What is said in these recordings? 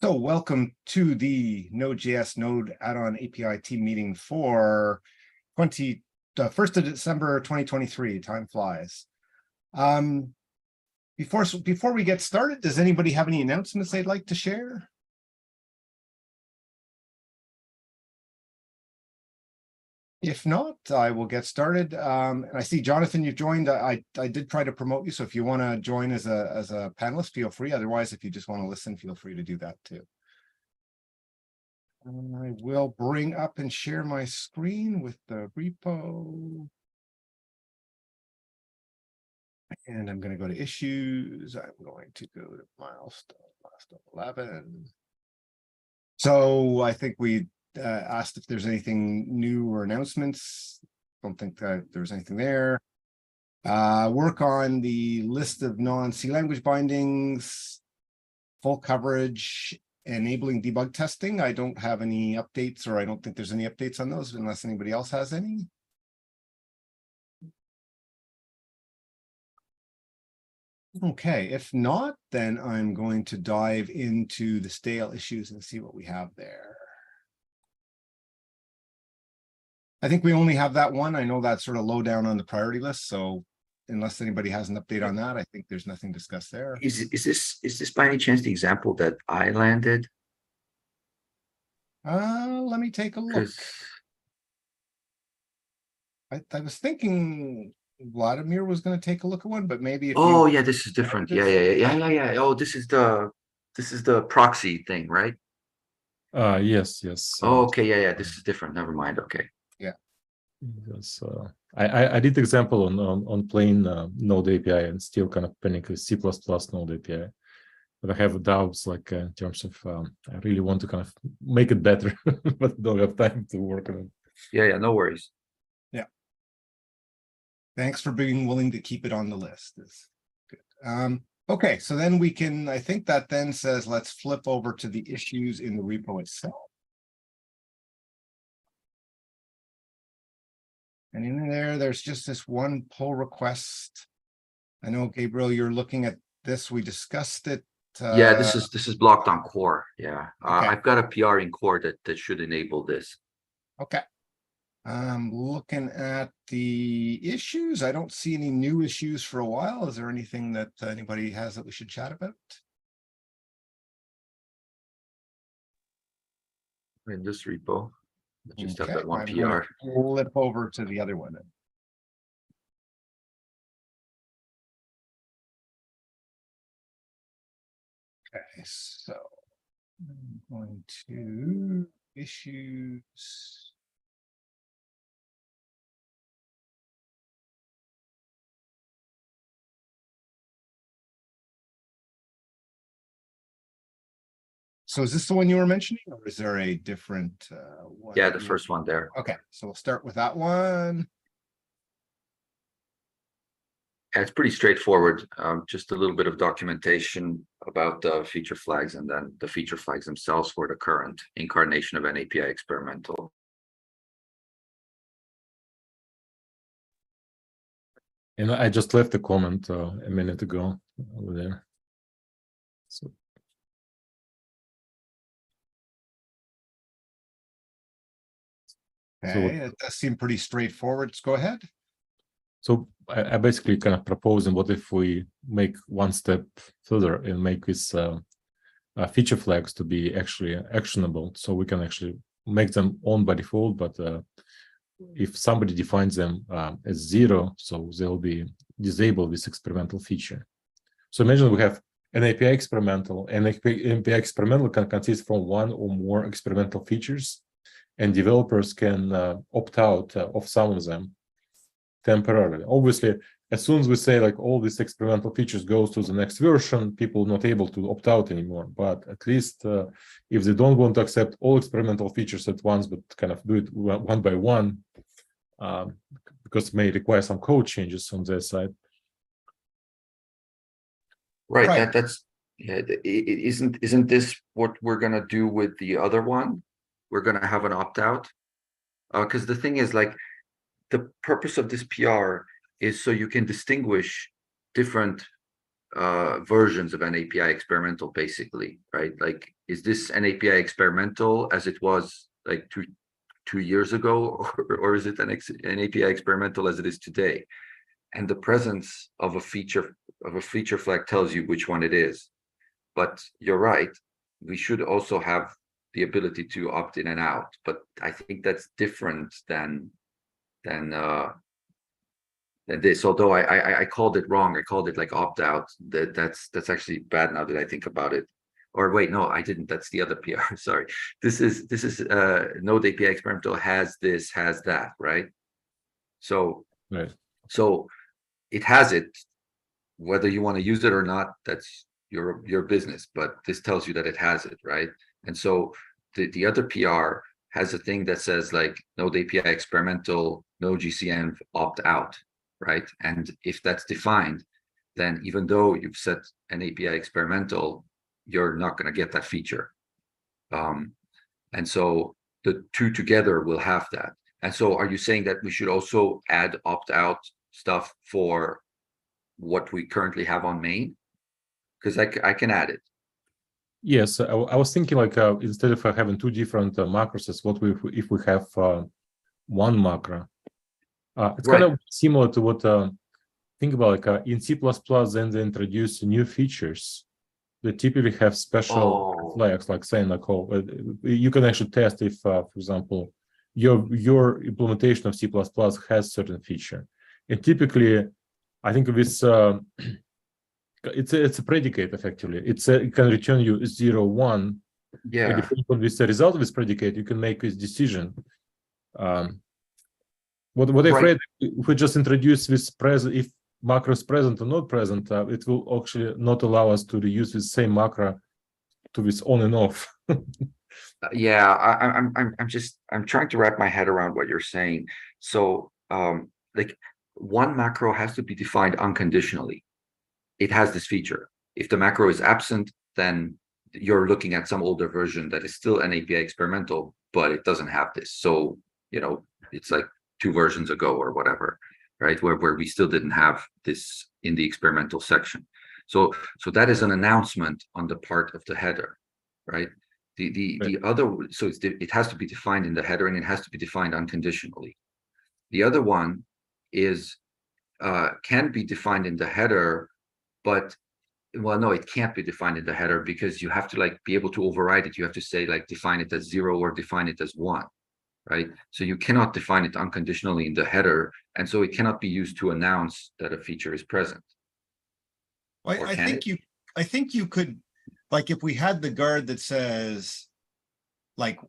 So welcome to the Node.js Node add-on API team meeting for 1st of December 2023. Time flies. Before we get started, does anybody have any announcements they'd like to share? If not, I will get started. And I see, Jonathan, you've joined. I did try to promote you, so if you want to join as a panelist, feel free. Otherwise, if you just want to listen, feel free to do that too. I will bring up and share my screen with the repo. And I'm going to go to issues. I'm going to go to milestone 11. So I think we asked if there's anything new or announcements. Don't think that there's anything there. Work on the list of non-C language bindings, full coverage, enabling debug testing. I don't have any updates, or I don't think there's any updates on those unless anybody else has any. Okay, if not, then I'm going to dive into the stale issues and see what we have there. I think we only have that one. I know that's sort of low down on the priority list, so unless anybody has an update on that, I think there's nothing discussed there. Is this by any chance the example that I landed? Let me take a look. I was thinking Vladimir was going to take a look at one, but maybe if yeah, this is different. Yeah. Oh, this is the proxy thing, right? Yes. Oh, okay, yeah. This is different. Never mind. Okay. Yeah. Yes, I did example on plain Node API and still kind of pending with C++ Node API, but I have doubts like in terms of I really want to kind of make it better, but don't have time to work on it. Yeah, no worries. Yeah. Thanks for being willing to keep it on the list. It's good. Okay, so then we can, I think that then says, let's flip over to the issues in the repo itself. And in there's just this one pull request. I know, Gabriel, you're looking at this. We discussed it. Yeah, this is blocked on core. Yeah, okay. I've got a PR in core that should enable this. Okay. I'm looking at the issues. I don't see any new issues for a while. Is there anything that anybody has that we should chat about? In this repo, I just have Okay, that one I'm PR. Flip over to the other one then. Okay, so I'm going to issues. So is this the one you were mentioning, or is there a different one? Yeah, the first one there. Okay, so we'll start with that one. Yeah, it's pretty straightforward. Just a little bit of documentation about the feature flags and then the feature flags themselves for the current incarnation of an API experimental. And I just left a comment a minute ago over there. So. Okay, it does seem pretty straightforward. Let's go ahead. So I basically kind of proposing what if we make one step further and make this feature flags to be actually actionable, so we can actually make them on by default, but if somebody defines them as 0, so they'll be disabled this experimental feature. So imagine we have an API experimental, and API experimental can consist from one or more experimental features, and developers can opt out of some of them temporarily. Obviously, as soon as we say like all these experimental features goes to the next version, people not able to opt out anymore. But at least if they don't want to accept all experimental features at once, but kind of do it one by one, because it may require some code changes on their side. Right. That's yeah. Isn't this what we're gonna do with the other one? We're gonna have an opt out, because the thing is, like, the purpose of this PR is so you can distinguish different versions of an API experimental, basically, right? Like, is this an API experimental as it was like two years ago, or is it an API experimental as it is today? And the presence of a feature flag tells you which one it is. But you're right, we should also have the ability to opt in and out. But I think that's different than this. Although I called it wrong. I called it like opt out. That's actually bad now that I think about it. Or wait, no, I didn't. That's the other PR. Sorry. This is Node API experimental has this, has that, right? So Right. so it has it. Whether you want to use it or not, that's your business. But this tells you that it has it, right? And so the other PR has a thing that says like Node API experimental, no GCN opt out, right? And if that's defined, then even though you've set an API experimental, you're not going to get that feature. And so the two together will have that. And so are you saying that we should also add opt-out stuff for what we currently have on main? Because I can add it. Yes, I was thinking like instead of having two different macros, what if we have one macro? It's Right. kind of similar to what think about like in C++. Then they introduce new features. They typically have special flags, like saying like, oh, you can actually test if, for example, your implementation of C++ has certain feature. And typically, I think this it's a predicate effectively. It can return you 0, 1. Yeah. And depending on this result of this predicate, you can make this decision. What I've read, if we just introduce this present, if macro is present or not present, it will actually not allow us to reuse the same macro to this on and off. Yeah, I'm trying to wrap my head around what you're saying. So like one macro has to be defined unconditionally. It has this feature. If the macro is absent, then you're looking at some older version that is still an API experimental, but it doesn't have this. So, it's like 2 versions ago or whatever, right? Where we still didn't have this in the experimental section. So that is an announcement on the part of the header, right? The other, so it has to be defined in the header, and it has to be defined unconditionally. The other one is can be defined in the header, but well, no, it can't be defined in the header because you have to like be able to override it. You have to say like define it as 0 or define it as 1, right? So you cannot define it unconditionally in the header, and so it cannot be used to announce that a feature is present. Well, I think you could, like, if we had the guard that says, like,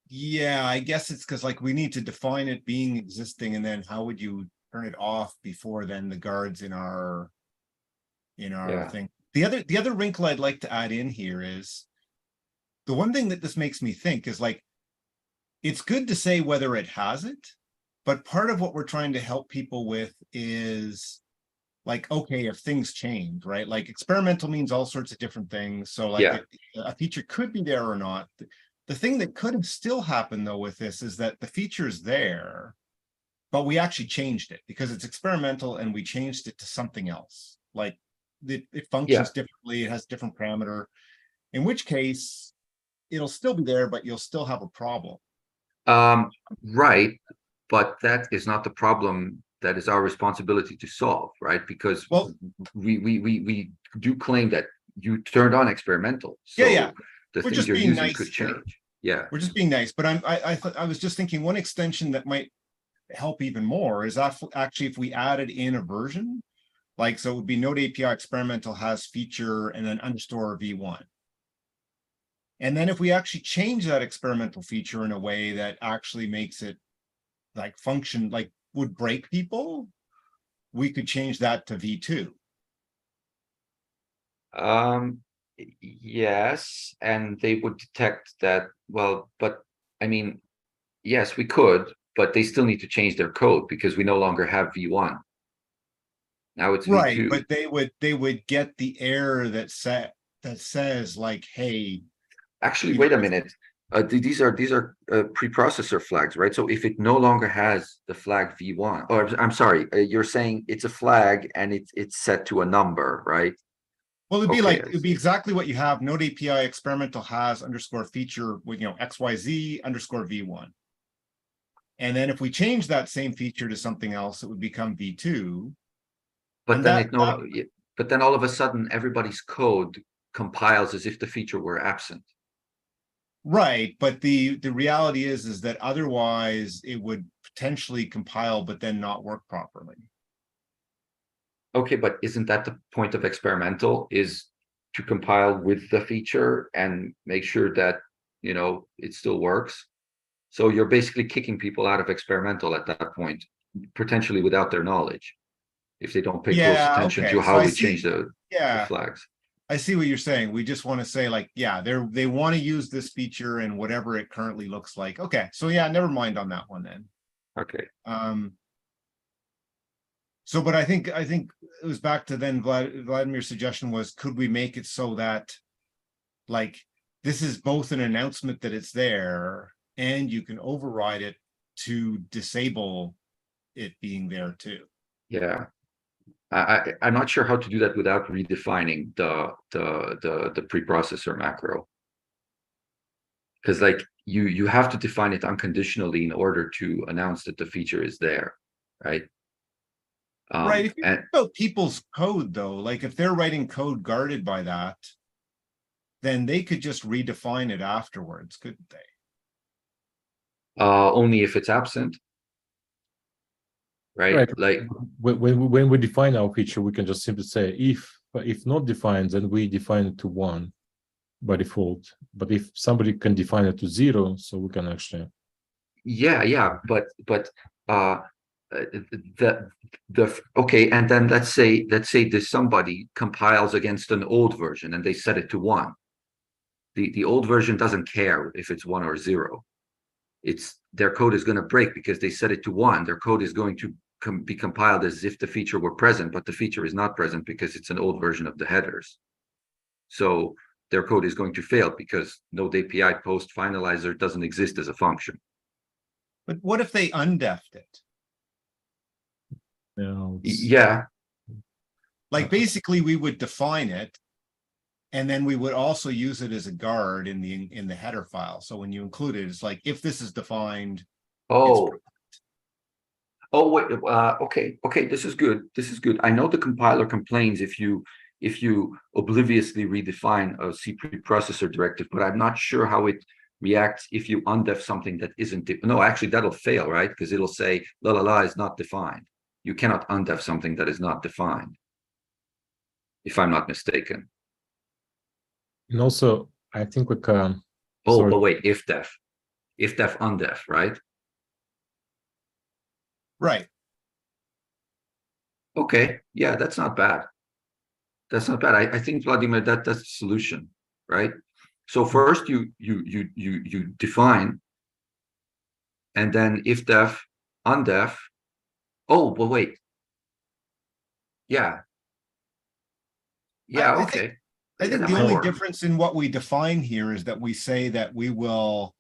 yeah, I guess it's because like we need to define it being existing, and then how would you turn it off before then the guards in our thing. The other wrinkle I'd like to add in here is the one thing that this makes me think is like, it's good to say whether it has it, but part of what we're trying to help people with is like, okay, if things change, right? Like experimental means all sorts of different things. So like a feature could be there or not. The thing that could have still happened though with this is that the feature is there, but we actually changed it because it's experimental and we changed it to something else. Like it functions differently, it has different parameter, in which case it'll still be there, but you'll still have a problem. Right, but that is not the problem that is our responsibility to solve, right? Because we do claim that you turned on experimental, so the things you're using could change. Yeah, we're just being nice, but I was just thinking one extension that might help even more is actually if we added in a version, like, so it would be Node API experimental has feature and then underscore v1. And then if we actually change that experimental feature in a way that actually makes it like function, like would break people, we could change that to v2. Yes, and they would detect that. Well, but I mean, yes, we could, but they still need to change their code because we no longer have v1. Now it's right, v2. but they would get the error that says like, hey, actually, wait a minute. These are preprocessor flags, right? So if it no longer has the flag v1, or I'm sorry, you're saying it's a flag and it's set to a number, right? Well, it'd be Okay, like, it'd be exactly what you have. Node API experimental has underscore feature with, XYZ underscore V1. And then if we change that same feature to something else, it would become V2. But And then that- it no, but then all of a sudden everybody's code compiles as if the feature were absent. Right, but the reality is that otherwise it would potentially compile, but then not work properly. Okay, but isn't that the point of experimental, is to compile with the feature and make sure that, it still works? So you're basically kicking people out of experimental at that point, potentially without their knowledge, if they don't pay close Yeah, attention okay. to So how I we see. change the Yeah, flags. I see what you're saying. We just want to say like, yeah, they want to use this feature and whatever it currently looks like. Okay, so yeah, never mind on that one then. Okay. So, but I think it was back to then Vladimir's suggestion was, could we make it so that like this is both an announcement that it's there and you can override it to disable it being there too. Yeah. I'm not sure how to do that without redefining the preprocessor macro. Because like you have to define it unconditionally in order to announce that the feature is there, right? Right. If you And think about people's code though, like if they're writing code guarded by that, then they could just redefine it afterwards, couldn't they? only if it's absent, right? Right. Like When we define our feature, we can just simply say if not defined, then we define it to 1 by default. But if somebody can define it to 0, so we can actually. yeah, but the okay, and then let's say this somebody compiles against an old version and they set it to 1. The old version doesn't care if it's 1 or 0. It's their code is going to break because they set it to 1. Their code is going to be compiled as if the feature were present, but the feature is not present because it's an old version of the headers. So their code is going to fail because Node API post finalizer doesn't exist as a function. But what if they undeffed it? Yeah. Like basically we would define it and then we would also use it as a guard in the header file. So when you include it, it's like, if this is defined. Oh wait, okay, this is good. I know the compiler complains if you obliviously redefine a C preprocessor directive, but I'm not sure how it reacts if you undef something that isn't. No, actually that'll fail, right? Because it'll say la is not defined. You cannot undef something that is not defined, if I'm not mistaken. And also, I think we can. But wait, if def undef, right? Right. Okay, yeah, that's not bad. I think, Vladimir, that's the solution, right? So first you define, and then if def undef. Oh, but wait. Yeah. Okay. I think the only difference in what we define here is that we say that we will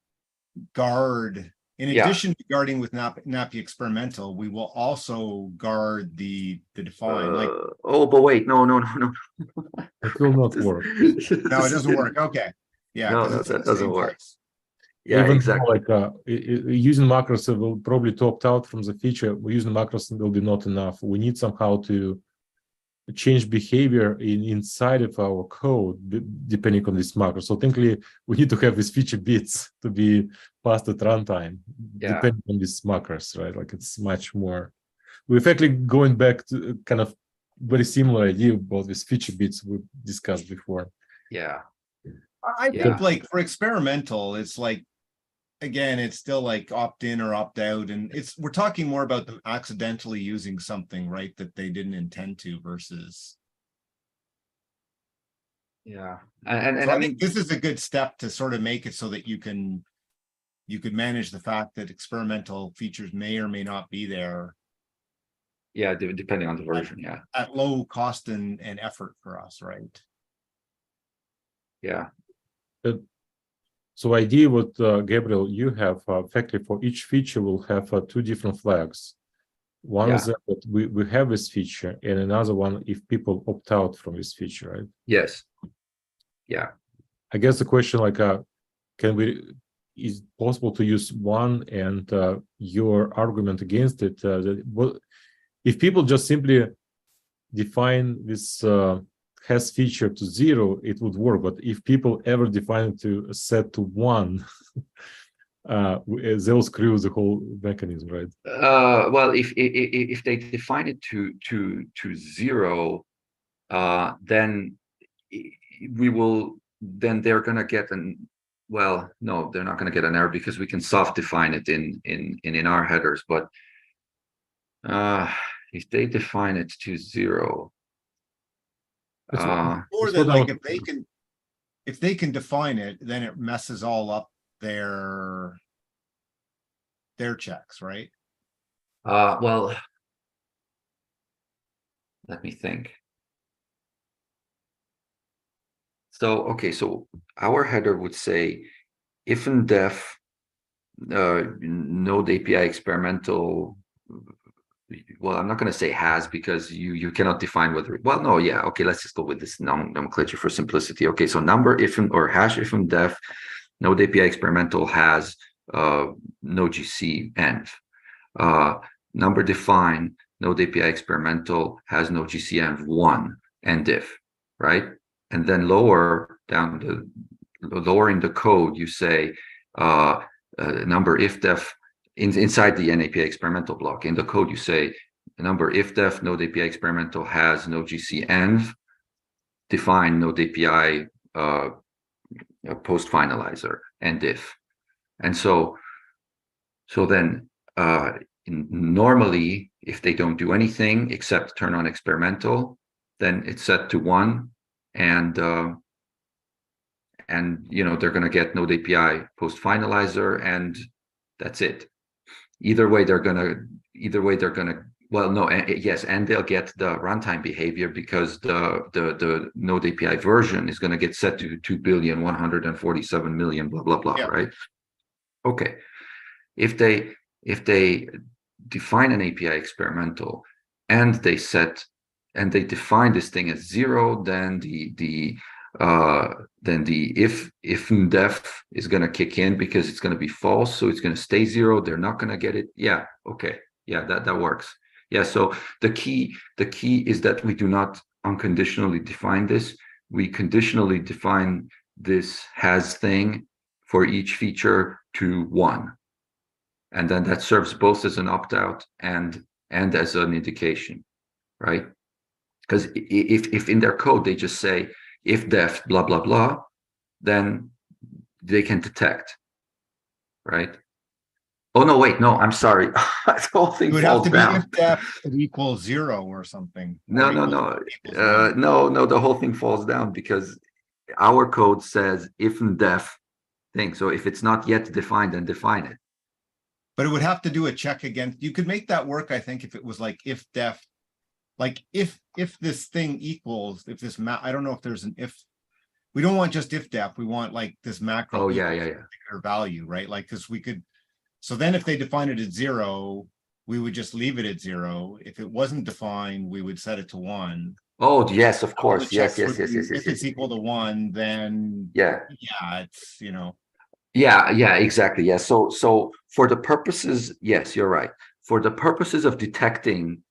guard, in addition to guarding with NAPI experimental, we will also guard the define. But wait, no. It will not work. No, it doesn't work. Okay. Yeah. No, that doesn't work. Yeah, even exactly. Using macros will probably to opt out from the feature. Using macros will be not enough. We need somehow to change behavior inside of our code depending on this macro. So technically, we need to have these feature bits to be passed at runtime, depending on these macros, right? Like it's much more. We're effectively going back to kind of very similar idea about these feature bits we discussed before. Yeah. I think like for experimental, it's like, again, it's still like opt in or opt out. And we're talking more about them accidentally using something, right, that they didn't intend to versus. Yeah. And so I think this is a good step to sort of make it so that you could manage the fact that experimental features may or may not be there. Yeah, depending on the version, at low cost and effort for us, right? Yeah. So idea what Gabriel, you have effectively for each feature will have two different flags. One is that we have this feature, and another one if people opt out from this feature, right? Yes. Yeah. I guess the question like, is it possible to use one and your argument against it? If people just simply define this has feature to 0, it would work. But if people ever define it to set to 1, they'll screw the whole mechanism, right? Well, if they define it to 0, then they're going to get well, no, they're not going to get an error because we can soft define it in our headers. But if they define it to 0, or that like if they can define it, then it messes all up their checks, right? Well, let me think. So, okay, so our header would say if and def node API experimental. Well, I'm not going to say has because you cannot define whether. Well, no, yeah, okay. Let's just go with this nomenclature for simplicity. Okay, so number if and or hash if and def node API experimental has node GC env. Number define node API experimental has node GC env 1 and diff, right? And then lower down lowering the code, you say number if def inside the NAPI experimental block. In the code, you say number if def node API experimental has node GC env, define node API post finalizer and diff. And so then normally if they don't do anything except turn on experimental, then it's set to 1, and they're going to get node API post finalizer, and that's it. Either way they're going to well, no, yes, and they'll get the runtime behavior because the node API version is going to get set to 2,147,000,000 blah blah blah, right? Okay, if they define an API experimental and they define this thing as 0, then the if and def is going to kick in because it's going to be false, so it's going to stay 0. They're not going to get it. Yeah, okay, yeah, that works. Yeah, so the key is that we do not unconditionally define this. We conditionally define this has thing for each feature to 1, and then that serves both as an opt-out and as an indication, right? Because if in their code they just say if def blah blah blah, then they can detect, right? Oh no, wait, no, I'm sorry. The whole thing falls down. If def equals 0 or something. No, the whole thing falls down because our code says if and def thing. So if it's not yet defined, then define it. But it would have to do a check against. You could make that work, I think, if it was like if def, like if this thing equals, if this I don't know if there's an if. We don't want just if def. We want like this macro. Oh yeah. Particular value, right? Like because we could. So then if they define it at 0, we would just leave it at 0. If it wasn't defined, we would set it to 1. Oh yes, of course. Yes. If it's equal to 1, then it's Yeah, exactly. Yeah. So for the purposes, yes, you're right. For the purposes of detecting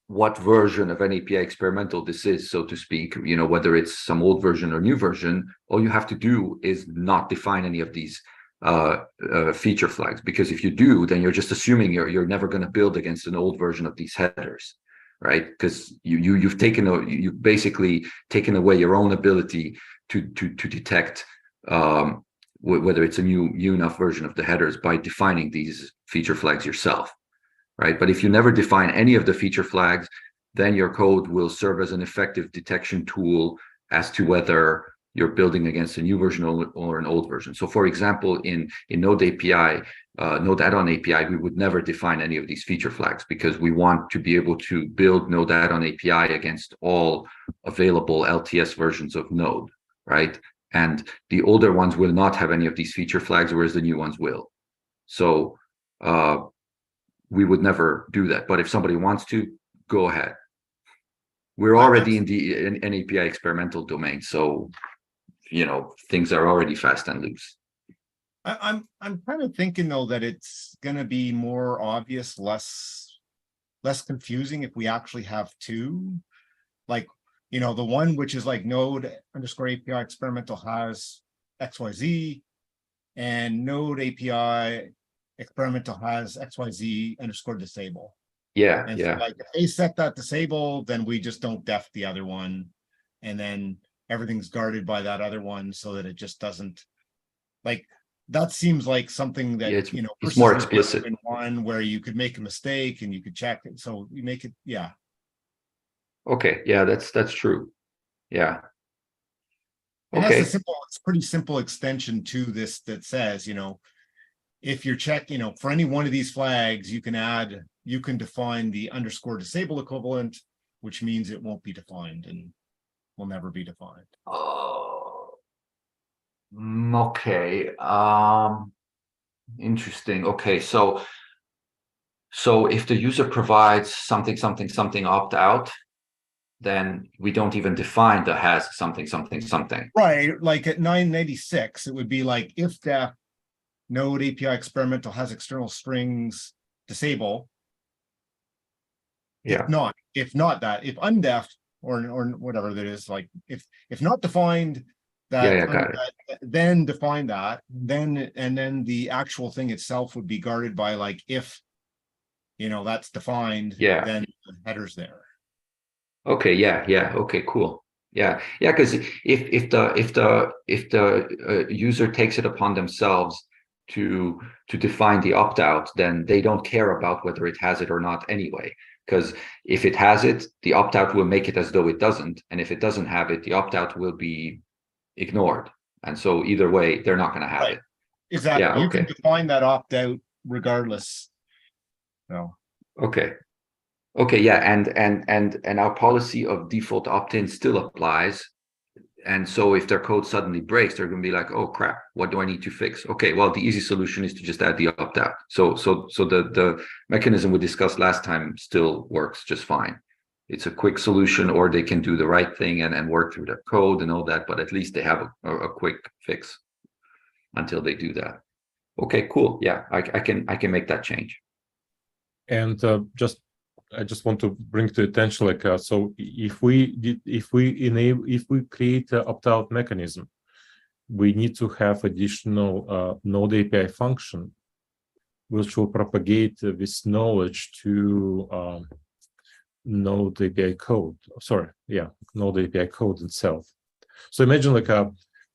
what version of an API experimental this is, so to speak, whether it's some old version or new version, all you have to do is not define any of these feature flags, because if you do, then you're just assuming you're never going to build against an old version of these headers, right? Because you've basically taken away your own ability to detect whether it's a new enough version of the headers by defining these feature flags yourself, right? But if you never define any of the feature flags, then your code will serve as an effective detection tool as to whether you're building against a new version or an old version. So for example, in Node API, Node add-on API, we would never define any of these feature flags because we want to be able to build Node add-on API against all available LTS versions of Node, right? and the older ones will not have any of these feature flags, whereas the new ones will. So we would never do that. But if somebody wants to, go ahead. We're already in the API experimental domain, so things are already fast and loose. I'm kind of thinking though that it's gonna be more obvious, less confusing if we actually have two. Like, the one which is like node_API experimental has XYZ, and node API experimental has XYZ_disable. Yeah, And yeah. so like if they set that disable, then we just don't def the other one. And then everything's guarded by that other one so that it just doesn't, like, that seems like something that, Yeah, it's versus more the explicit. genuine one where you could make a mistake and you could check it. So you make it, yeah. Okay, yeah, that's true. Yeah. And that's Okay. it's pretty simple extension to this that says, if you're for any one of these flags, you can define the _disable equivalent, which means it won't be defined and will never be defined. Okay. Interesting. Okay, so if the user provides something opt out, then we don't even define the has something. Right, like at 996, it would be like if the node API experimental has external strings, disable. Yeah. If not that, if undef or whatever that is, like if not defined, that got it. then define that, and then the actual thing itself would be guarded by like if that's defined, Yeah. then the header's there. Okay, yeah, okay, cool. Yeah, because if the user takes it upon themselves to define the opt-out, then they don't care about whether it has it or not anyway. Because if it has it, the opt-out will make it as though it doesn't, and if it doesn't have it, the opt-out will be ignored. And so either way, they're not going to have it. Exactly. Yeah, You okay. can define that opt-out regardless. No. Okay. Okay, yeah, and our policy of default opt-in still applies. And so if their code suddenly breaks, they're going to be like, oh crap, what do I need to fix? Okay, well, the easy solution is to just add the opt-out. So the mechanism we discussed last time still works just fine. It's a quick solution, or they can do the right thing and work through their code and all that, but at least they have a quick fix until they do that. Okay, cool. Yeah, I can make that change. And I just want to bring to attention, like, so if we create an opt-out mechanism, we need to have additional node API function, which will propagate this knowledge to node API code. Sorry, yeah, node API code itself. So imagine like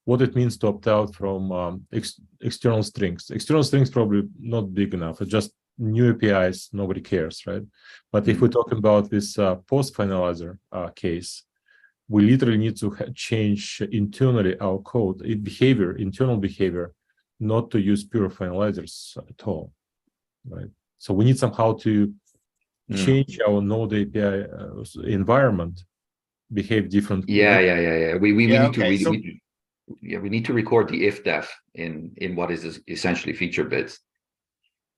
what it means to opt out from external strings. External strings probably not big enough. It's just new APIs, nobody cares, right? But if we're talking about this post finalizer case, we literally need to change internally our code, internal behavior, not to use pure finalizers at all, right? So we need somehow to change our node API environment, behave differently. Yeah. We need to record the if def in what is essentially feature bits.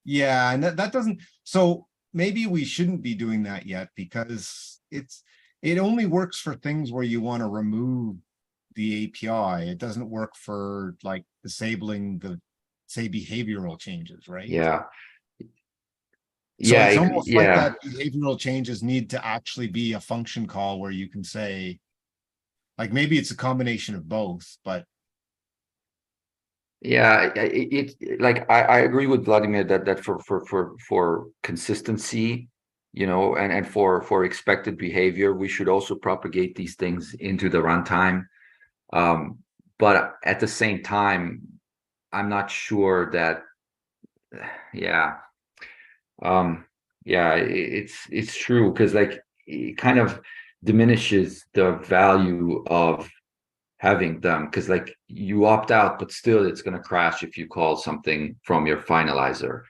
Yeah, and that doesn't, so maybe we shouldn't be doing that yet, because it only works for things where you want to remove the API. It doesn't work for like disabling the, say, behavioral changes, right? Yeah. So it's almost like that behavioral changes need to actually be a function call where you can say, like, maybe it's a combination of both, but yeah, like I agree with Vladimir that for consistency, and for expected behavior, we should also propagate these things into the runtime. But at the same time, I'm not sure that, it's true, because like it kind of diminishes the value of having them, because like you opt out, but still it's going to crash if you call something from your finalizer,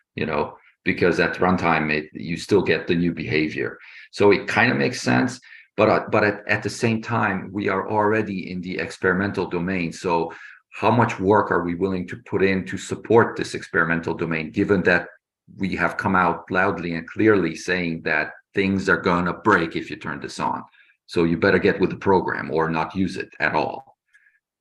because at runtime you still get the new behavior. So it kind of makes sense, but at the same time, we are already in the experimental domain. So how much work are we willing to put in to support this experimental domain, given that we have come out loudly and clearly saying that things are gonna break if you turn this on. So you better get with the program or not use it at all.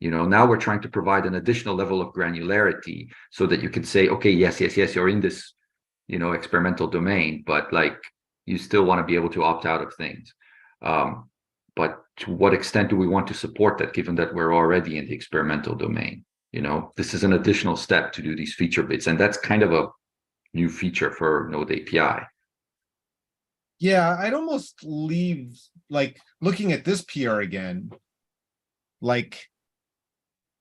Now we're trying to provide an additional level of granularity so that you can say, okay, yes, you're in this, experimental domain, but like you still want to be able to opt out of things. But to what extent do we want to support that, given that we're already in the experimental domain? This is an additional step to do these feature bits, and that's kind of a new feature for Node API. Yeah, I'd almost leave, like, looking at this PR again, like,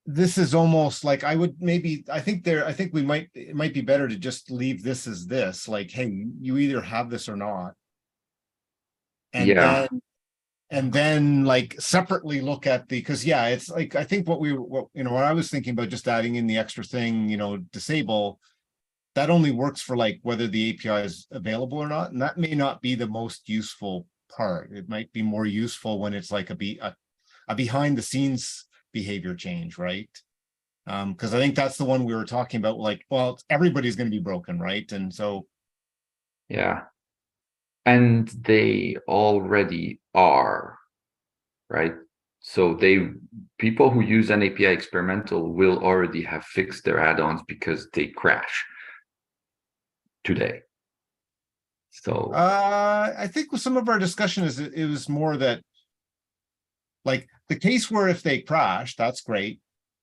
this is almost like I would maybe, I think it might be better to just leave this as this, like, hey, you either have this or not. And then like separately look at because yeah, it's like, I think what I was thinking about just adding in the extra thing, disable, that only works for like whether the API is available or not. And that may not be the most useful part. It might be more useful when it's like a behind the scenes behavior change, right? Because I think that's the one we were talking about, like, well, everybody's going to be broken, right? And so yeah, and they already are, right? So people who use an API experimental will already have fixed their add-ons because they crash today. So I think with some of our discussion it was more that, like, the case where if they crash, that's great.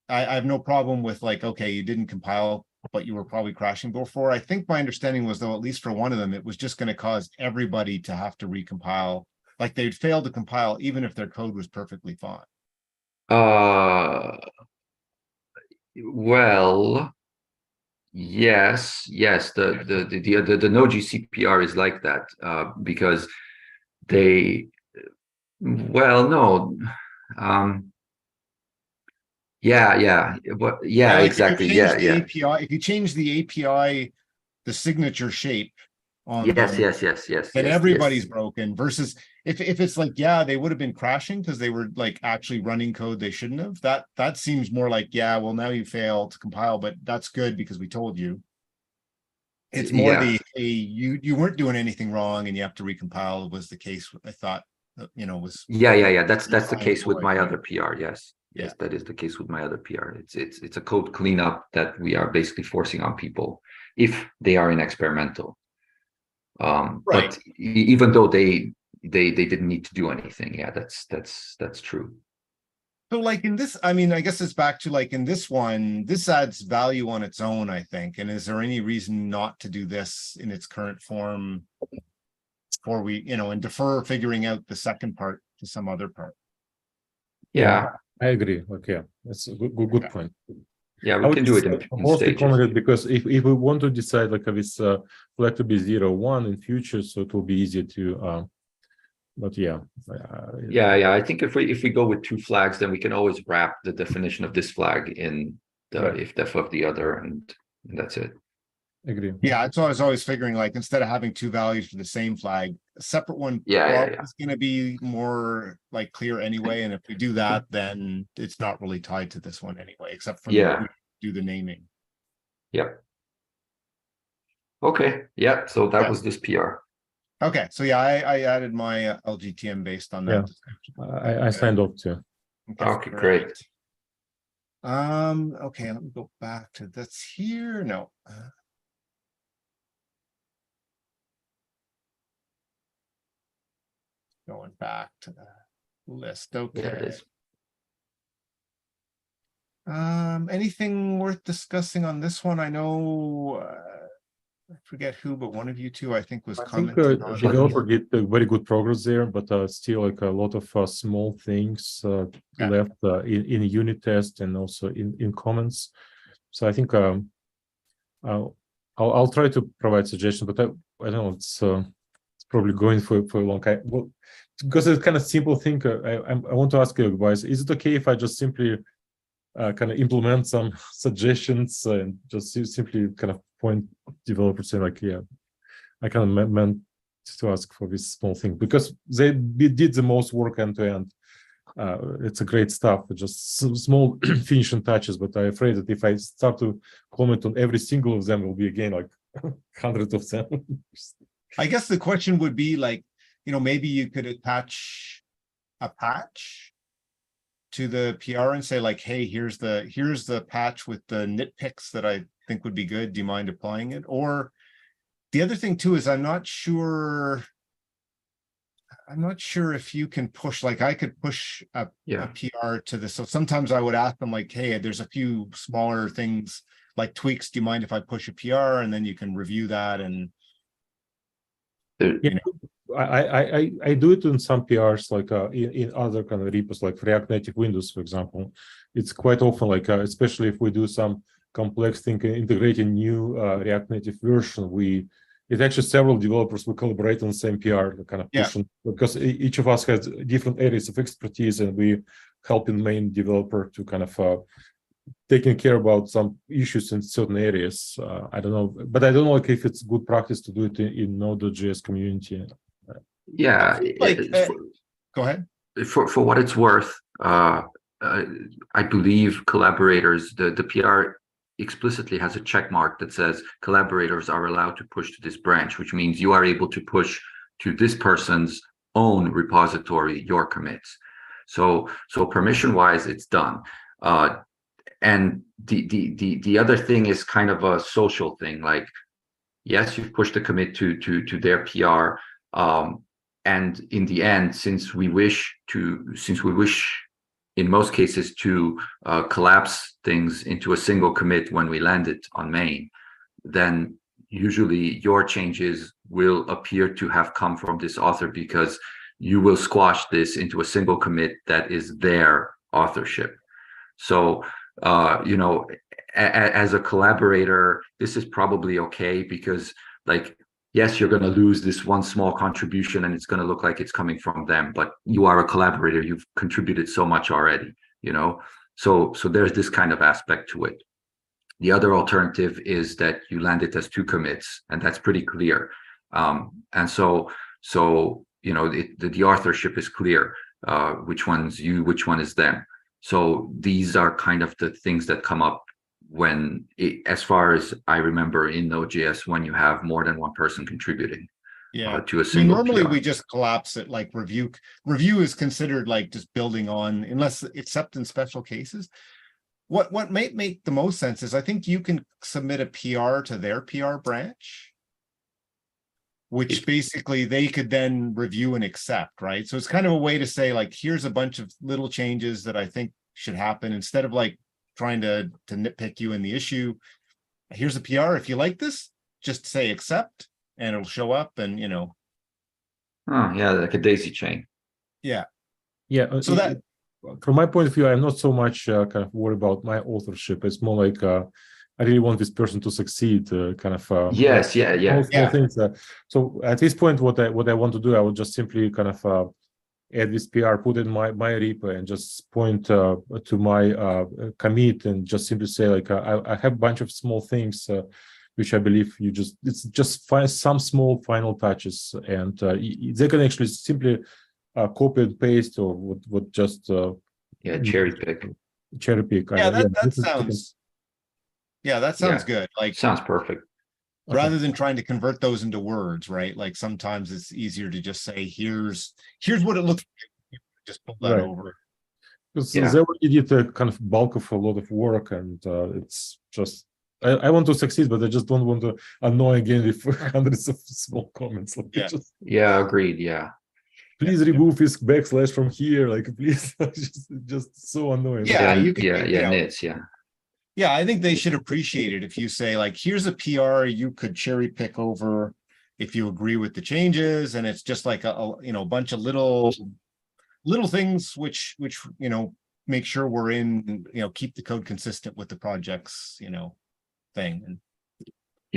I have no problem with, like, okay, you didn't compile, but you were probably crashing before. I think my understanding was, though, at least for one of them, it was just going to cause everybody to have to recompile. Like, they'd fail to compile even if their code was perfectly fine. Well, yes, the Node.js PR is like that, because no, Like, exactly, if you change the API, if you change the API, the signature shape on yes, then everybody's broken. Versus if it's like, yeah, they would have been crashing because they were like actually running code they shouldn't have. That seems more like, yeah, well, now you failed to compile, but that's good because we told you. It's more you weren't doing anything wrong and you have to recompile was the case. I thought, was that's the case with my other PR. Yes, that is the case with my other PR. It's a code cleanup that we are basically forcing on people if they are in experimental. Right. But even though they didn't need to do anything, yeah, that's true. So like in this, I mean, I guess it's back to like in this one, this adds value on its own, I think. And is there any reason not to do this in its current form before we, and defer figuring out the second part to some other part? Yeah, I agree. Okay, that's a good point. Yeah, we can do it in mostly stages. because if we want to decide like this flag to be 0, 1 in future, so it will be easier to but yeah. I think if we go with 2 flags, then we can always wrap the definition of this flag in the if def of the other, and that's it. Agree. Yeah, so I was always figuring, like, instead of having 2 values for the same flag, a separate one is going to be more like clear anyway. And if we do that, then it's not really tied to this one anyway, except for do the naming. Yep. Okay. Yeah. So that was this PR. Okay. So yeah, I added my LGTM based on that. I signed off too. Okay, great. Okay, let me go back to this here. No. Going back to the list. Okay. There it is. Anything worth discussing on this one? I know I forget who, but one of you two, I think, was commenting on developer did very good progress there, but still like a lot of small things left in unit test and also in comments. So I think I'll try to provide suggestions, but I don't know, it's probably going for a long time. Well, because it's kind of simple thing. I want to ask you advice. Is it okay if I just simply kind of implement some suggestions and just simply kind of point developers saying like, yeah, I kind of meant to ask for this small thing because they did the most work end to end. It's a great stuff, just small finishing touches. But I'm afraid that if I start to comment on every single of them, it will be again like hundreds of them. I guess the question would be like, maybe you could attach a patch to the PR and say like, hey, here's the patch with the nitpicks that I think would be good. Do you mind applying it? Or the other thing too is I'm not sure if you can push, like I could push a PR to this. So sometimes I would ask them like, hey, there's a few smaller things like tweaks. Do you mind if I push a PR? And then you can review that. And I do it in some PRs, like in other kind of repos, like React Native Windows, for example. It's quite often like, especially if we do some complex thing, integrating new React Native version, it's actually several developers will collaborate on the same PR, kind of pushing, because each of us has different areas of expertise, and we helping main developer to kind of taking care about some issues in certain areas. I don't know, but I don't know like if it's good practice to do it in node.js community. Yeah, go ahead. For what it's worth, I believe collaborators, the PR explicitly has a check mark that says collaborators are allowed to push to this branch, which means you are able to push to this person's own repository your commits. So permission wise, it's done. And the other thing is kind of a social thing. Like, yes, you've pushed the commit to their PR, and in the end, since we wish in most cases to collapse things into a single commit when we land it on main, then usually your changes will appear to have come from this author because you will squash this into a single commit that is their authorship. So, as a collaborator, this is probably okay because, like, yes, you're going to lose this one small contribution and it's going to look like it's coming from them, but you are a collaborator. You've contributed so much already, So there's this kind of aspect to it. The other alternative is that you land it as two commits, and that's pretty clear. And so the authorship is clear, which one's you, which one is them. So these are kind of the things that come up when, as far as I remember in Node.js, when you have more than one person contributing to a single normally PR. we just collapse it, like review is considered like just building on, unless except in special cases. What might make the most sense is I think you can submit a PR to their PR branch, which basically they could then review and accept, right? So it's kind of a way to say like, here's a bunch of little changes that I think should happen, instead of like trying to nitpick you in the issue. Here's a PR. If you like this, just say accept and it'll show up, and Oh yeah, like a daisy chain. Yeah. So that, from my point of view, I'm not so much kind of worried about my authorship. It's more like I really want this person to succeed. Kind of yes, small things. So at this point, what I want to do, I would just simply kind of add this PR, put in my repo, and just point to my commit, and just simply say like I have a bunch of small things which I believe it's just find some small final touches, and they can actually simply copy and paste, or would just cherry pick. That sounds good. Like, sounds perfect. Rather than trying to convert those into words, right? Like sometimes it's easier to just say, here's what it looks like. Just pull that over. Because they already did a kind of bulk of a lot of work, and it's just I want to succeed, but I just don't want to annoy again with hundreds of small comments. Like Agreed. Yeah. Please remove this backslash from here. Like, please, just so annoying. Nits. Yeah, I think they should appreciate it if you say like, here's a PR you could cherry pick over if you agree with the changes, and it's just like a bunch of little things which make sure we're in, keep the code consistent with the project's thing. And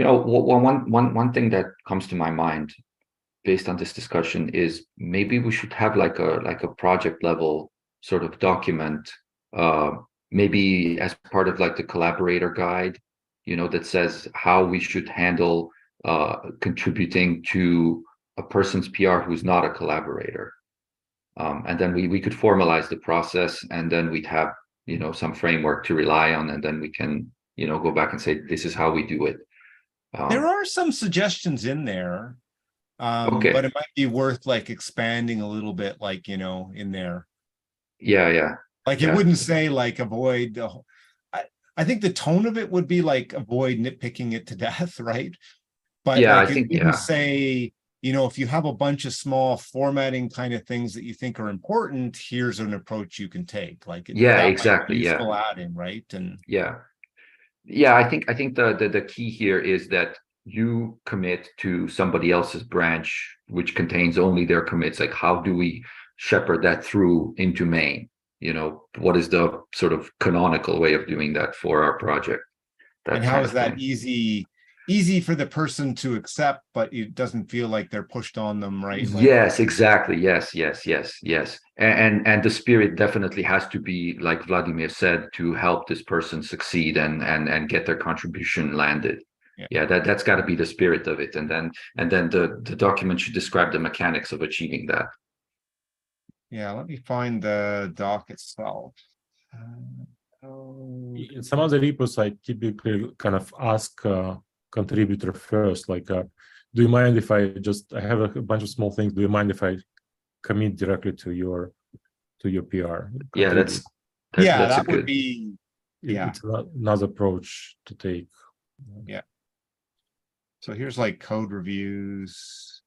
one thing that comes to my mind based on this discussion is maybe we should have like a project level sort of document, maybe as part of like the collaborator guide, that says how we should handle contributing to a person's PR who's not a collaborator. And then we could formalize the process, and then we'd have, some framework to rely on, and then we can, go back and say, this is how we do it. There are some suggestions in there, Okay. but it might be worth like expanding a little bit, like, in there. Yeah. Like it wouldn't say like avoid the whole, I think the tone of it would be like avoid nitpicking it to death, right? But Yeah, like I think, it wouldn't say, if you have a bunch of small formatting kind of things that you think are important, here's an approach you can take. Like Yeah, that exactly. might be Yeah. useful add-in, right? And Yeah. I think the key here is that you commit to somebody else's branch, which contains only their commits. Like, how do we shepherd that through into main? What is the sort of canonical way of doing that for our project? and how kind is of that thing. easy for the person to accept, but it doesn't feel like they're pushed on them, right? Like, Yes, exactly. Yes. And the spirit definitely has to be, like Vladimir said, to help this person succeed and get their contribution landed. Yeah, that's got to be the spirit of it. And then the document should describe the mechanics of achieving that. yeah, let me find the doc itself. In some other repos, I typically kind of ask contributor first, like, do you mind if I have a bunch of small things? Do you mind if I commit directly to your PR? Yeah, contribute? that's that a would good. be, yeah. It's another approach to take. Yeah. So here's like code reviews.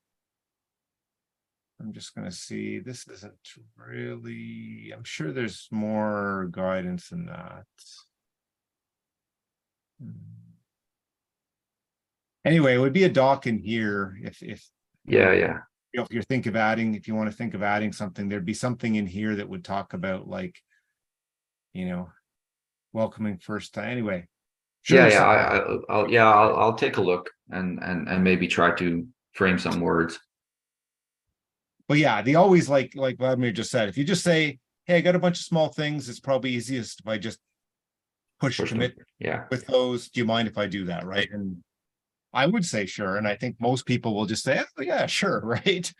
I'm just going to see, this isn't really, I'm sure there's more guidance than that. Anyway, it would be a doc in here if Yeah. if you want to think of adding something, there'd be something in here that would talk about like, welcoming first time. Anyway. Sure, I'll take a look and maybe try to frame some words. But yeah, they always like Vladimir just said, if you just say, hey, I got a bunch of small things, it's probably easiest if I just push commit them. Yeah. with those. Do you mind if I do that? Right. And I would say sure. And I think most people will just say, oh, yeah, sure, right.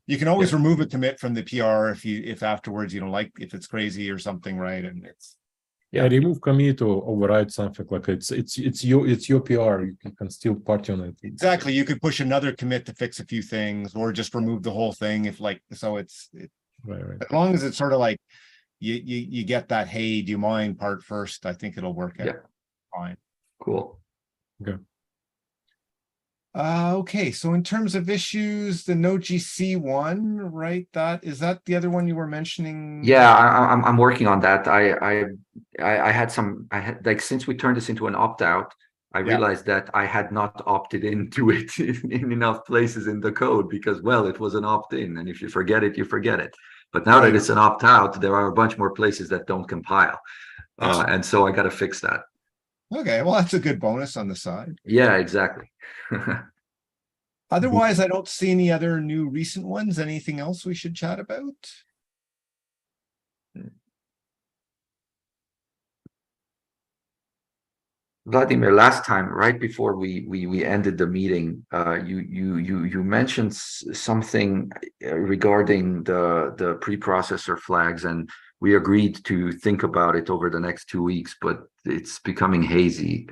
You can always remove a commit from the PR if afterwards you don't like, if it's crazy or something, right? And it's remove commit or override something, like it's your PR. You can still party on it. Exactly. You could push another commit to fix a few things, or just remove the whole thing if like, so it's right. As long as it's sort of like you get that, hey, do you mind part first, I think it'll work out fine. Cool. Okay. Okay, so in terms of issues, the Node.js one, right? Is that the other one you were mentioning? Yeah, I'm working on that. I had like, since we turned this into an opt-out, I realized that I had not opted into it in enough places in the code because, well, it was an opt-in, and if you forget it, you forget it. But now that it's an opt-out, there are a bunch more places that don't compile, and so I got to fix that. Okay, well, that's a good bonus on the side. Yeah, exactly. Otherwise, I don't see any other new recent ones. Anything else we should chat about? Vladimir, last time, right before we ended the meeting, you mentioned something regarding the preprocessor flags, and we agreed to think about it over the next 2 weeks, but it's becoming hazy.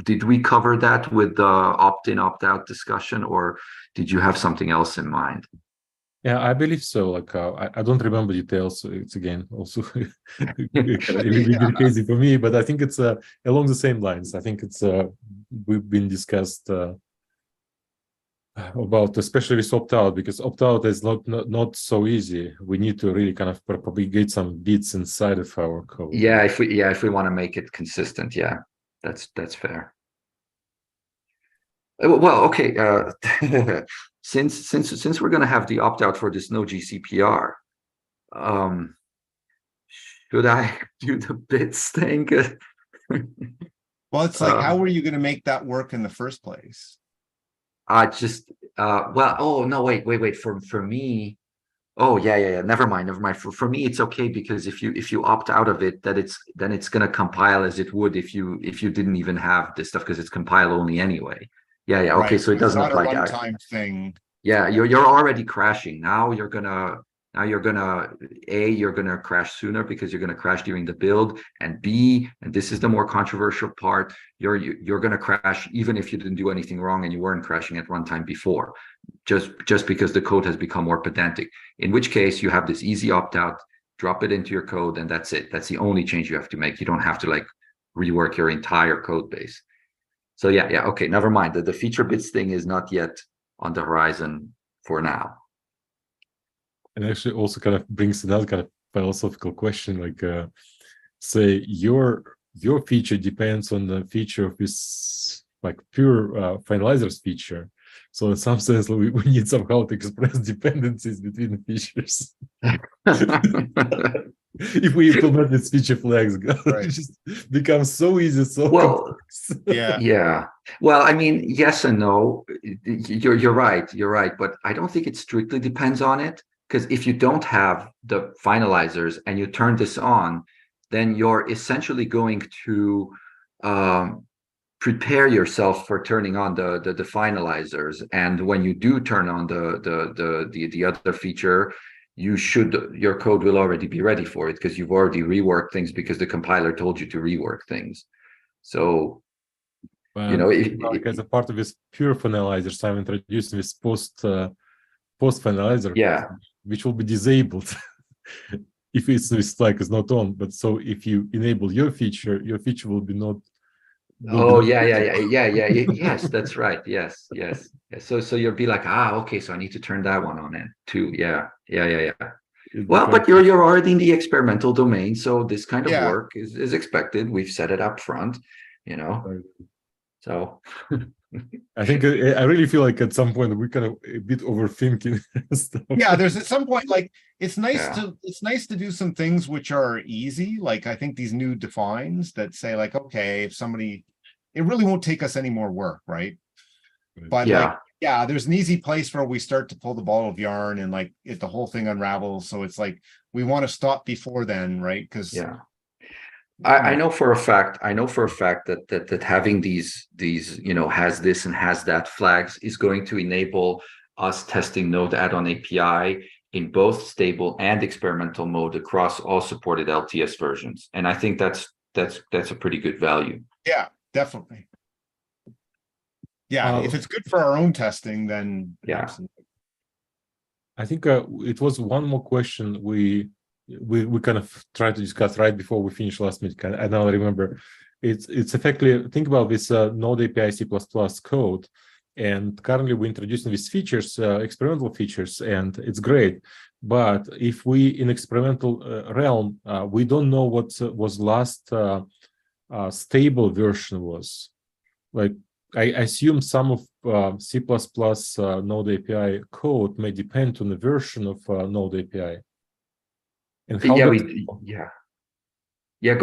Did we cover that with the opt-in, opt-out discussion, or did you have something else in mind? Yeah, I believe so. Like, I don't remember details. So it's again also a little bit crazy for me, but I think it's along the same lines. I think it's we've been discussed about, especially with opt-out, because opt-out is not so easy. We need to really kind of propagate some bits inside of our code. Yeah, if we want to make it consistent, yeah, that's fair. Well, okay. Since we're going to have the opt-out for this Node.js PR, should I do the bits thing? Well, it's like, how were you going to make that work in the first place? Well, oh no, wait. For me, oh yeah. Never mind. For me, it's okay, because if you opt out of it, then it's going to compile as it would if you didn't even have this stuff, because it's compile only anyway. Yeah. Okay, Right. so it doesn't It's not apply. a runtime thing. Yeah, you're already crashing. You're gonna crash sooner because you're gonna crash during the build. And B, and this is the more controversial part, you're gonna crash even if you didn't do anything wrong and you weren't crashing at runtime before, just because the code has become more pedantic. In which case you have this easy opt-out, drop it into your code, and that's it. That's the only change you have to make. You don't have to like rework your entire code base. So yeah, okay, never mind. The feature bits thing is not yet on the horizon for now. And actually also kind of brings another kind of philosophical question, like say your feature depends on the feature of this like pure finalizers feature. So in some sense, we need somehow to express dependencies between the features. If we implement these feature flags, Right. it just becomes so easy, so Well, Yeah. yeah. Well, I mean, yes and no. You're right. You're right. But I don't think it strictly depends on it. Because if you don't have the finalizers and you turn this on, then you're essentially going to prepare yourself for turning on the finalizers. And when you do turn on the other feature, your code will already be ready for it because you've already reworked things because the compiler told you to rework things. So, like as a part of this pure finalizers, I'm introducing this post finalizer, yeah. which will be disabled if this flag is not on. But so if you enable your feature will be not. Yes, that's right. Yes. So you'll be like, okay, so I need to turn that one on in too. Yeah. Well, but you're already in the experimental domain, so this kind of Yeah. work is expected. We've set it up front, So I think I really feel like at some point we're kind of a bit overthinking stuff. Yeah, there's at some point like it's nice to do some things which are easy. Like I think these new defines that say like, okay, if somebody, it really won't take us any more work, right? But like, yeah, there's an easy place where we start to pull the ball of yarn and like the whole thing unravels. So it's like we want to stop before then, right? Because I know for a fact that having these has this and has that flags is going to enable us testing Node add-on API in both stable and experimental mode across all supported LTS versions. And I think that's a pretty good value. Yeah, definitely. Yeah, if it's good for our own testing, then absolutely. I think it was one more question we kind of tried to discuss right before we finished last meeting. I now remember. It's effectively, think about this Node API C++ code, and currently we're introducing these features, experimental features, and it's great. But if we in experimental realm, we don't know what was last stable version was. Like I assume some of C++ Node API code may depend on the version of Node API. And how go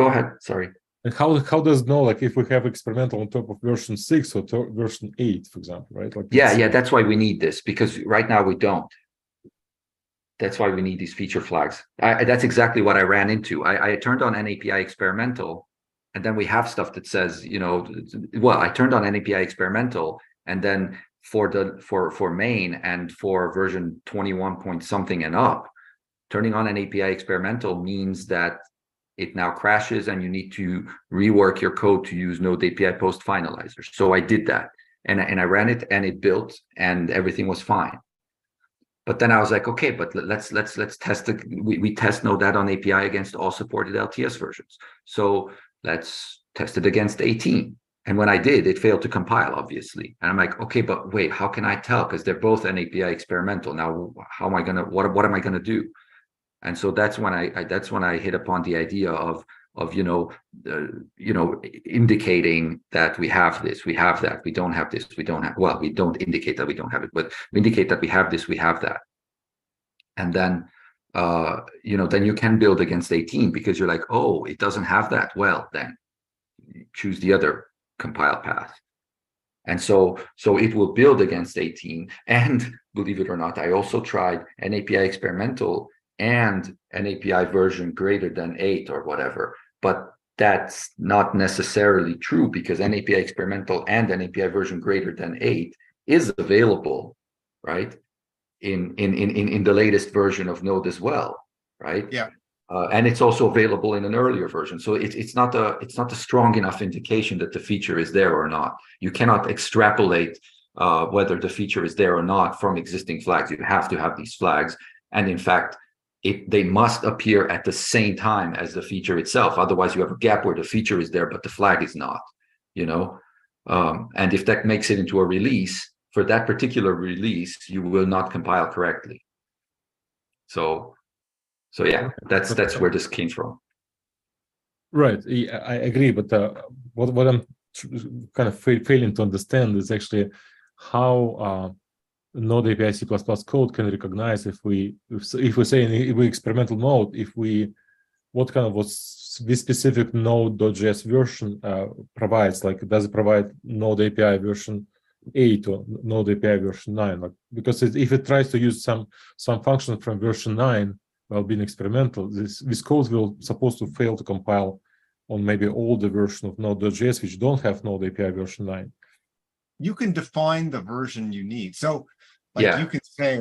ahead. Sorry. And how does know, like if we have experimental on top of version 6 or version 8, for example, right? Like that's why we need this, because right now we don't. That's why we need these feature flags. That's exactly what I ran into. I turned on NAPI experimental, and then we have stuff that says, I turned on NAPI experimental, and then for main and for version 21 point something and up, turning on an API experimental means that it now crashes and you need to rework your code to use Node API post finalizer. So I did that, and I ran it, and it built, and everything was fine. But then I was like, okay, but let's test we test Node add-on API against all supported LTS versions. So let's test it against 18. And when I did, it failed to compile, obviously. And I'm like, okay, but wait, how can I tell? Because they're both NAPI experimental. Now, how am I gonna what am I gonna do? And so that's when I hit upon the idea of indicating that we have this, we have that, we don't have this, we don't have. Well, we don't indicate that we don't have it, but we indicate that we have this, we have that. And then then you can build against 18 because you're like, oh, it doesn't have that. Well, then choose the other compile path. And so it will build against 18. And believe it or not, I also tried an API experimental and an API version greater than 8 or whatever. But that's not necessarily true, because an API experimental and an API version greater than 8 is available, right? in the latest version of Node as well, right? Yeah. And it's also available in an earlier version. So it's not a strong enough indication that the feature is there or not. You cannot extrapolate whether the feature is there or not from existing flags. You have to have these flags. And in fact, they must appear at the same time as the feature itself. Otherwise, you have a gap where the feature is there, but the flag is not, you know? And if that makes it into a release, for that particular release, you will not compile correctly. So yeah, that's where this came from. Right, I agree, but what I'm kind of failing to understand is actually how Node API C++ code can recognize if we say in experimental mode, what kind of this specific node.js version provides, like does it provide Node API version 8 or Node API version 9? Like, because if it tries to use some function from version 9 while being experimental, this code will supposed to fail to compile on maybe older version of node.js which don't have Node API version 9. You can define the version you need. So like you could say,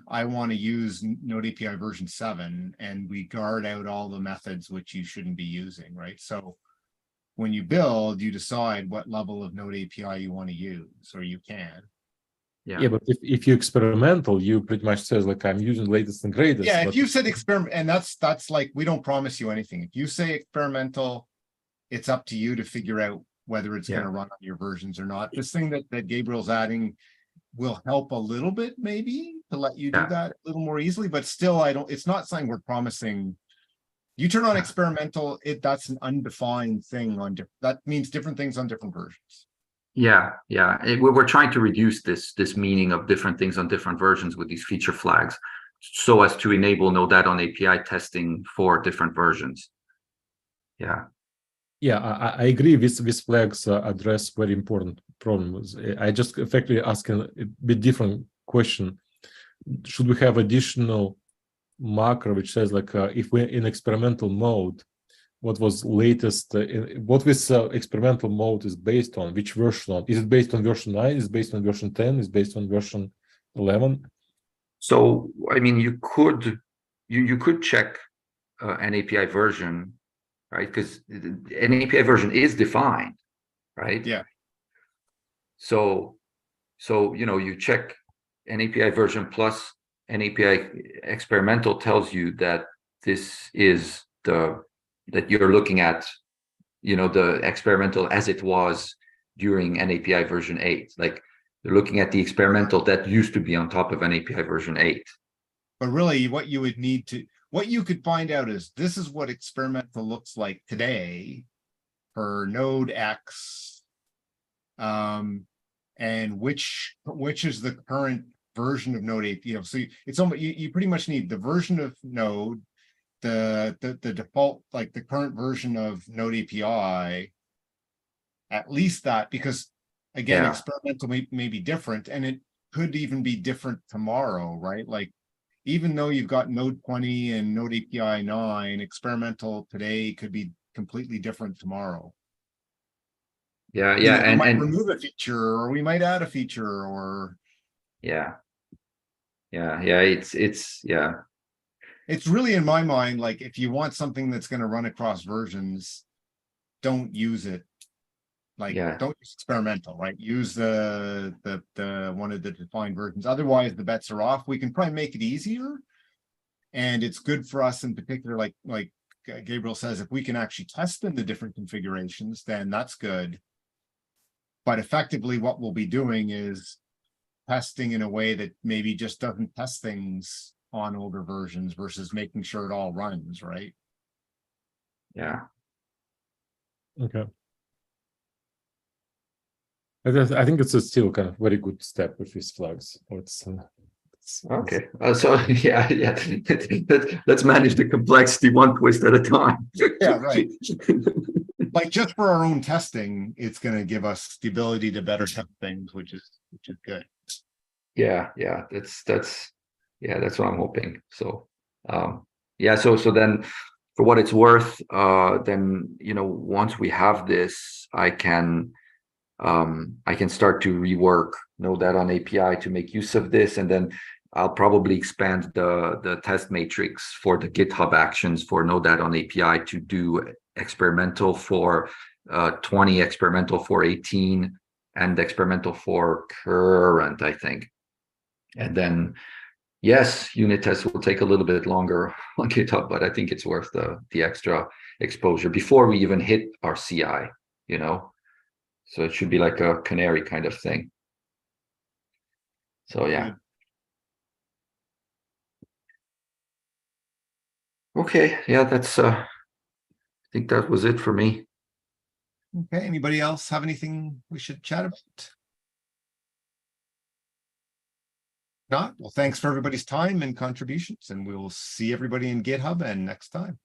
I want to use Node API version 7, and we guard out all the methods which you shouldn't be using, right? So when you build, you decide what level of Node API you want to use, or you can. Yeah, but if you experimental, you pretty much says like I'm using latest and greatest. Yeah, if you said experiment, and that's like we don't promise you anything. If you say experimental, it's up to you to figure out whether it's going to run on your versions or not. This thing that Gabriel's adding will help a little bit, maybe, to let you do that a little more easily, but still, it's not something we're promising. You turn on experimental, that's an undefined thing that means different things on different versions. Yeah. We're trying to reduce this meaning of different things on different versions with these feature flags, so as to enable Node add-on API testing for different versions. Yeah, I agree. These flags address very important problems. I just effectively asking a bit different question. Should we have additional macro which says like if we're in experimental mode, what was latest, what this experimental mode is based on, which version on? Is it based on version 9? Is it based on version 10? Is it based on version 11? So I mean, you could check an API version, right? Because an API version is defined, right? Yeah. So you check an API version plus an API experimental tells you that this is that you're looking at, the experimental as it was during an API version 8. Like you're looking at the experimental that used to be on top of an API version 8. But really what you could find out is this is what experimental looks like today for node X, and which is the current version of Node API. So it's almost, you pretty much need the version of Node, the default, like the current version of Node API, at least that, because again, experimental may be different, and it could even be different tomorrow, right? Like even though you've got Node 20 and Node API 9, experimental today could be completely different tomorrow. Yeah, we might remove a feature, or we might add a feature, or it's really, in my mind, like if you want something that's going to run across versions, don't use it. Like don't use experimental, right? Use the one of the defined versions. Otherwise, the bets are off. We can probably make it easier, and it's good for us in particular. Like Gabriel says, if we can actually test in the different configurations, then that's good. But effectively, what we'll be doing is testing in a way that maybe just doesn't test things on older versions versus making sure it all runs, right? Yeah. Okay. I think it's still kind of very good step with these flags. Okay. So let's manage the complexity one twist at a time. Yeah, right. Like just for our own testing, it's going to give us the ability to better test things, which is good. Yeah, that's what I'm hoping. So so then for what it's worth, then once we have this, I can start to rework Node add-on API to make use of this, and then I'll probably expand the test matrix for the GitHub actions for Node on API to do experimental for 20, experimental for 18, and experimental for current, I think. And then, yes, unit tests will take a little bit longer on GitHub, but I think it's worth the extra exposure before we even hit our CI, you know? So it should be like a canary kind of thing. So yeah. Good. Okay, yeah, that's I think that was it for me. Okay, anybody else have anything we should chat about? Not? Well, thanks for everybody's time and contributions, and we'll see everybody in GitHub and next time.